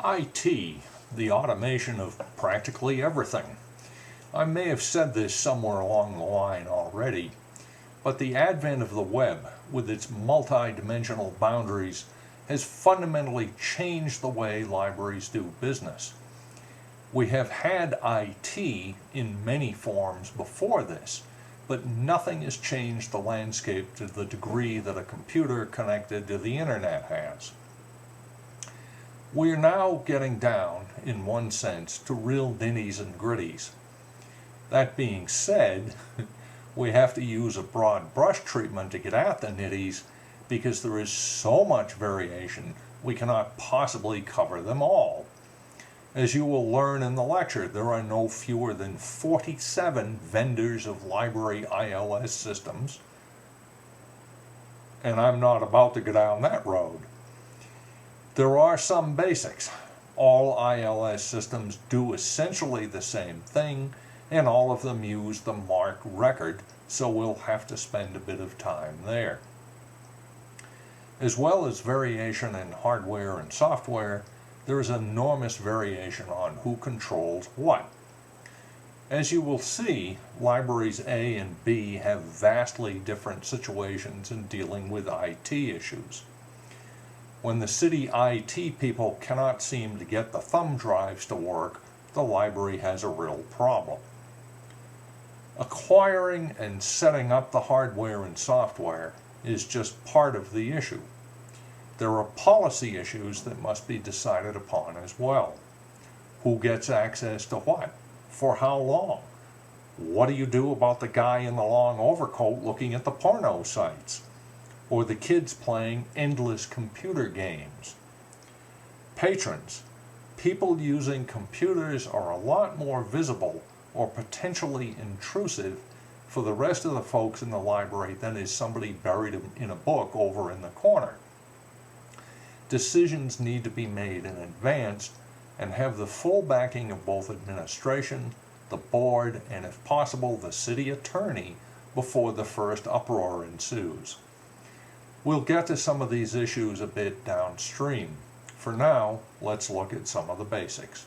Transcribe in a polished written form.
IT, the automation of practically everything. I may have said this somewhere along the line already, but the advent of the web, with its multi-dimensional boundaries, has fundamentally changed the way libraries do business. We have had IT in many forms before this, but nothing has changed the landscape to the degree that a computer connected to the internet has. We are now getting down, in one sense, to real nitties and gritties. That being said, we have to use a broad brush treatment to get at the nitties because there is so much variation we cannot possibly cover them all. As you will learn in the lecture, there are no fewer than 47 vendors of library ILS systems, and I'm not about to go down that road. There are some basics. All ILS systems do essentially the same thing, and all of them use the MARC record, so we'll have to spend a bit of time there. As well as variation in hardware and software, there is enormous variation on who controls what. As you will see, libraries A and B have vastly different situations in dealing with IT issues. When the city IT people cannot seem to get the thumb drives to work, the library has a real problem. Acquiring and setting up the hardware and software is just part of the issue. There are policy issues that must be decided upon as well. Who gets access to what? For how long? What do you do about the guy in the long overcoat looking at the porno sites? Or the kids playing endless computer games? Patrons. People using computers are a lot more visible or potentially intrusive for the rest of the folks in the library than is somebody buried in a book over in the corner. Decisions need to be made in advance and have the full backing of both administration, the board, and if possible the city attorney before the first uproar ensues. We'll get to some of these issues a bit downstream. For now, let's look at some of the basics.